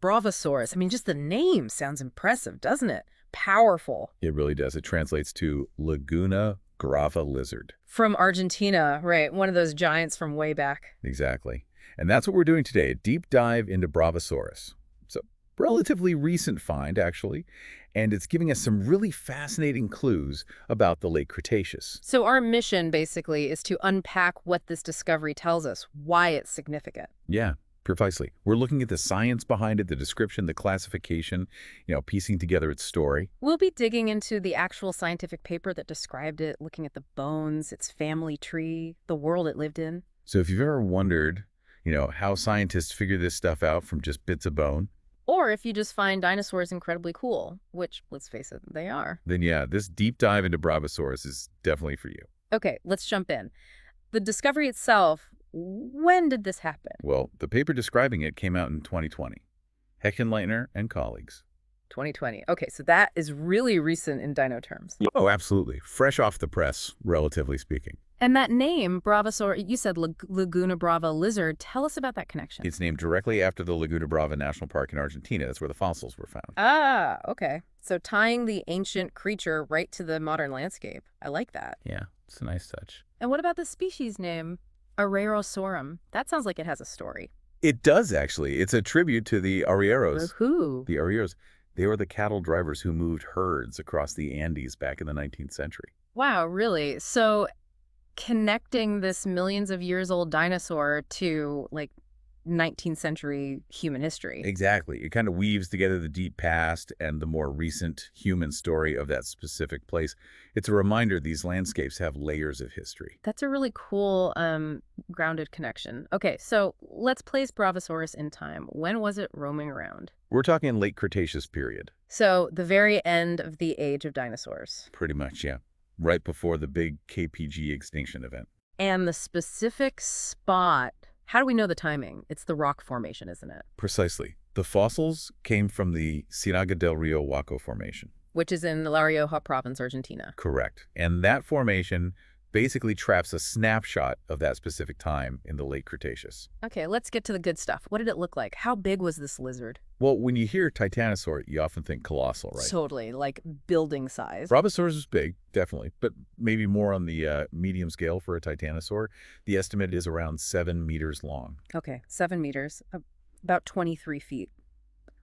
Bravasaurus. I mean, just the name sounds impressive, doesn't it? Powerful. It really does. It translates to Laguna Grava lizard. From Argentina, right? One of those giants from way back. Exactly. And that's what we're doing today, a deep dive into Bravasaurus. So, relatively recent find, actually, and it's giving us some really fascinating clues about the late Cretaceous. So our mission, basically, is to unpack what this discovery tells us, why it's significant. Yeah, precisely. We're looking at the science behind it, the description, the classification, piecing together its story. We'll be digging into the actual scientific paper that described it, looking at the bones, its family tree, the world it lived in. So if you've ever wondered, how scientists figure this stuff out from just bits of bone, Or if you just find dinosaurs incredibly cool, which, let's face it, they are. then yeah, this deep dive into Bravasaurus is definitely for you. Okay, let's jump in. The discovery itself, when did this happen? Well, the paper describing it came out in 2020. Heckenleitner and colleagues. 2020. Okay, so that is really recent in dino terms. Oh, absolutely. Fresh off the press, relatively speaking. And that name, Bravasaur, you said Laguna Brava lizard. Tell us about that connection. It's named directly after the Laguna Brava National Park in Argentina. That's where the fossils were found. Ah, okay. So tying the ancient creature right to the modern landscape. I like that. Yeah, it's a nice touch. And what about the species name, arrierosorum? That sounds like it has a story. It does, actually. It's a tribute to the arrieros. Who? The arrieros, they were the cattle drivers who moved herds across the Andes back in the 19th century. Wow, really? So connecting this millions of years old dinosaur to 19th century human history. Exactly. It kind of weaves together the deep past and the more recent human story of that specific place. It's a reminder these landscapes have layers of history. That's a really cool grounded connection. Okay, so let's place Bravasaurus in time. When was it roaming around? We're talking late Cretaceous period. So the very end of the age of dinosaurs. Pretty much, yeah. Right before the big KPG extinction event. And the specific spot, how do we know the timing? It's the rock formation, isn't it? Precisely. The fossils came from the Ciénaga del Rio Huaco Formation. Which is in La Rioja province, Argentina. Correct. And that formation basically traps a snapshot of that specific time in the late Cretaceous. Okay, let's get to the good stuff. What did it look like? How big was this lizard? Well, when you hear Titanosaur, you often think colossal, right? Totally, like building size. Bravasaurus is big, definitely, but maybe more on the medium scale for a Titanosaur. The estimate is around 7 meters long. Okay, 7 meters, about 23 feet,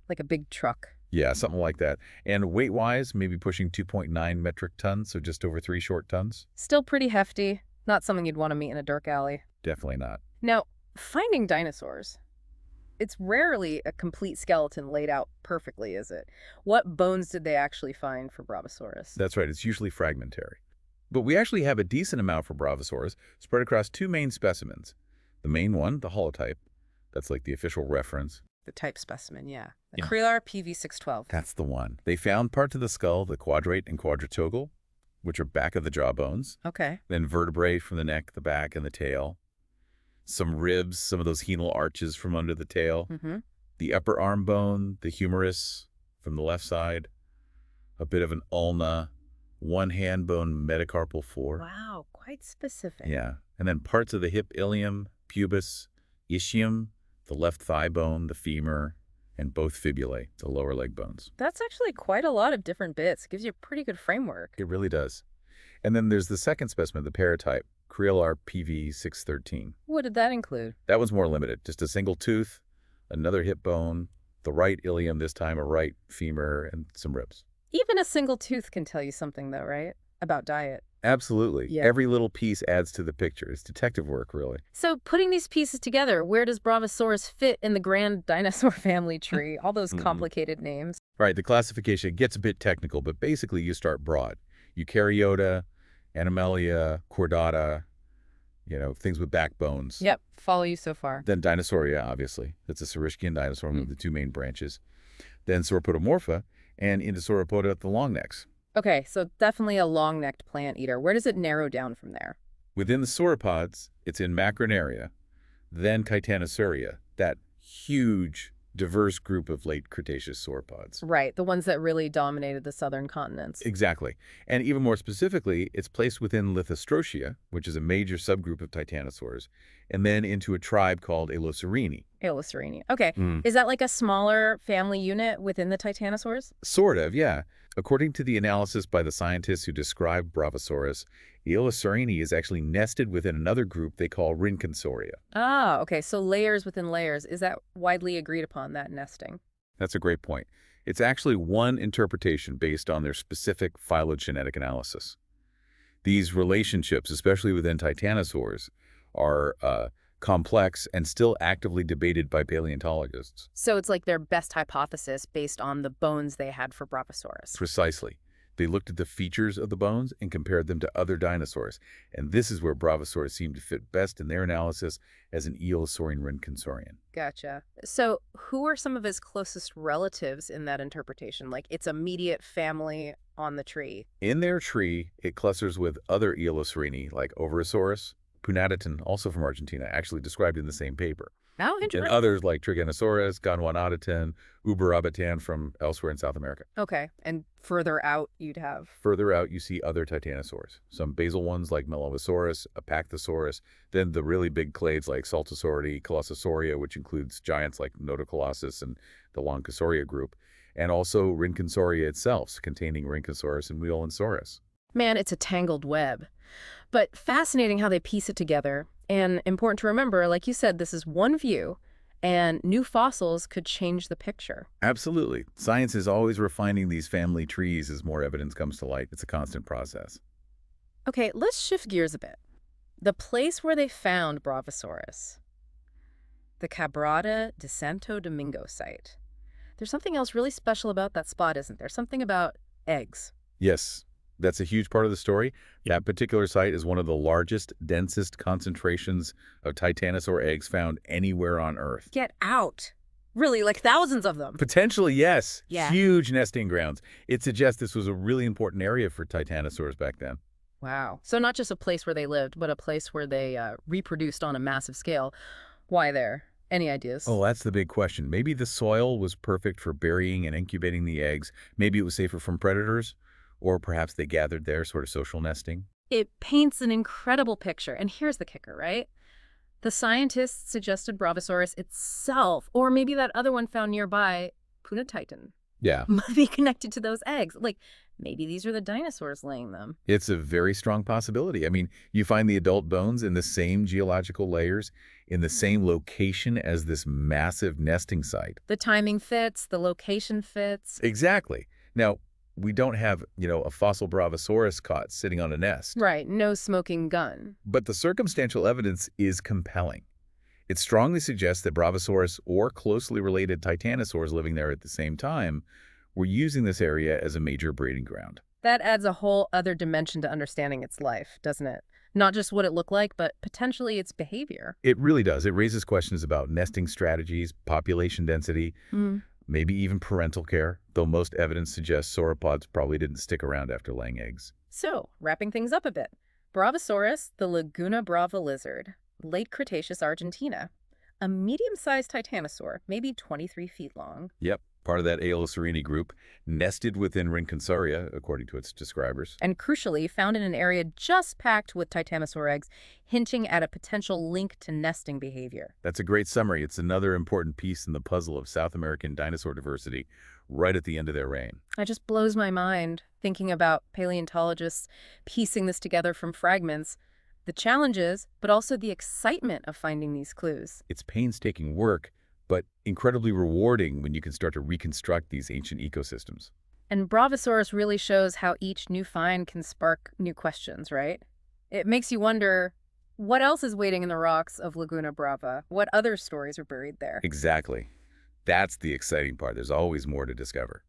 like a big truck. Yeah, something like that. And weight-wise, maybe pushing 2.9 metric tons, so just over 3 short tons. Still pretty hefty. Not something you'd want to meet in a dark alley. Definitely not. Now, finding dinosaurs, it's rarely a complete skeleton laid out perfectly, is it? What bones did they actually find for Bravasaurus? That's right. It's usually fragmentary. But we actually have a decent amount for Bravasaurus spread across 2 main specimens. The main one, the holotype. That's like the official reference. The type specimen, yeah. The Yeah. Crelar PV612. That's the one. They found parts of the skull, the quadrate and quadrilogus, which are back of the jaw bones. Okay. Then vertebrae from the neck, the back, and the tail. Some ribs, some of those henal arches from under the tail. Mm-hmm. The upper arm bone, the humerus from the left side. A bit of an ulna. One hand bone, metacarpal 4. Wow, quite specific. Yeah. And then parts of the hip ilium, pubis, ischium, the left thigh bone, the femur, and both fibulae, the lower leg bones. That's actually quite a lot of different bits. It gives you a pretty good framework. It really does. And then there's the second specimen, the paratype, Crelar PV613. What did that include? That one's more limited. Just a single tooth, another hip bone, the right ilium this time, a right femur, and some ribs. Even a single tooth can tell you something, though, right? About diet. Absolutely. Yeah. Every little piece adds to the picture. It's detective work, really. So putting these pieces together, where does Bravasaurus fit in the grand dinosaur family tree? All those complicated names. Right, the classification gets a bit technical, but basically you start broad. Eukaryota, Animalia, Chordata, things with backbones. Yep, follow you so far. Then Dinosauria, obviously. That's a Saurischian dinosaur, one of the 2 main branches. Then Sauropodomorpha and Indosauropoda, the long necks. Okay, so definitely a long-necked plant eater. Where does it narrow down from there? Within the sauropods, it's in Macronaria, then Titanosauria, that huge, diverse group of late Cretaceous sauropods. Right, the ones that really dominated the southern continents. Exactly. And even more specifically, it's placed within Lithostrotia, which is a major subgroup of titanosaurs, and then into a tribe called Allosaurine. Aeolicerini. Okay. Mm. Is that like a smaller family unit within the Titanosaurs? Sort of, yeah. According to the analysis by the scientists who described Bravasaurus, Aeolisaurine is actually nested within another group they call Rhynchosauria. Ah, okay. So layers within layers. Is that widely agreed upon, that nesting? That's a great point. It's actually one interpretation based on their specific phylogenetic analysis. These relationships, especially within titanosaurs, are complex and still actively debated by paleontologists. So it's like their best hypothesis based on the bones they had for Bravasaurus. Precisely. They looked at the features of the bones and compared them to other dinosaurs, and this is where Bravasaurus seemed to fit best in their analysis as an Eolosaurian rhynchosaurian. Gotcha. So who are some of his closest relatives in that interpretation? Like its immediate family on the tree? In their tree, it clusters with other Eolosaurini like Ovirosaurus, Punatitan, also from Argentina, actually described in the same paper. Oh, And interesting. others like Trigonosaurus, Gondwanatitan, Uberabatan from elsewhere in South America. Okay. And further out, you'd have. Further out, you see other titanosaurs. Some basal ones like Melanosaurus, Apacthosaurus, then the really big clades like Saltosauria, Colossosauria, which includes giants like Notocolossus and the Loncosauria group, and also Rhynchosauria itself, containing Rhynchosaurus and Miolensaurus. Man, it's a tangled web. But fascinating how they piece it together. And important to remember, like you said, this is one view, and new fossils could change the picture. Absolutely. Science is always refining these family trees as more evidence comes to light. It's a constant process. Okay, let's shift gears a bit. The place where they found Bravasaurus, the Cabrada de Santo Domingo site. There's something else really special about that spot, isn't there? Something about eggs. Yes, that's a huge part of the story. That particular site is one of the largest, densest concentrations of titanosaur eggs found anywhere on Earth. Get out. Really, like thousands of them. Potentially, yes. Yeah. Huge nesting grounds. It suggests this was a really important area for titanosaurs back then. Wow. So not just a place where they lived, but a place where they reproduced on a massive scale. Why there? Any ideas? Oh, that's the big question. Maybe the soil was perfect for burying and incubating the eggs. Maybe it was safer from predators. Or perhaps they gathered there, sort of social nesting. It paints an incredible picture. And here's the kicker, right? The scientists suggested Bravasaurus itself, or maybe that other one found nearby, Punatitan, Yeah. might be connected to those eggs. Like, maybe these are the dinosaurs laying them. It's a very strong possibility. I mean, you find the adult bones in the same geological layers, in the same location as this massive nesting site. The timing fits, the location fits. Exactly. Now, we don't have, a fossil Bravasaurus caught sitting on a nest. Right, no smoking gun. But the circumstantial evidence is compelling. It strongly suggests that Bravasaurus or closely related titanosaurs living there at the same time were using this area as a major breeding ground. That adds a whole other dimension to understanding its life, doesn't it? Not just what it looked like, but potentially its behavior. It really does. It raises questions about nesting strategies, population density, maybe even parental care, though most evidence suggests sauropods probably didn't stick around after laying eggs. So, wrapping things up a bit. Bravasaurus, the Laguna Brava lizard, late Cretaceous Argentina. A medium-sized titanosaur, maybe 23 feet long. Yep, part of that Aeolosaurine group, nested within Rhynchosauria, according to its describers. And crucially, found in an area just packed with titanosaur eggs, hinting at a potential link to nesting behavior. That's a great summary. It's another important piece in the puzzle of South American dinosaur diversity, right at the end of their reign. It just blows my mind thinking about paleontologists piecing this together from fragments. The challenges, but also the excitement of finding these clues. It's painstaking work, but incredibly rewarding when you can start to reconstruct these ancient ecosystems. And Bravasaurus really shows how each new find can spark new questions, right? It makes you wonder, what else is waiting in the rocks of Laguna Brava? What other stories are buried there? Exactly. That's the exciting part. There's always more to discover.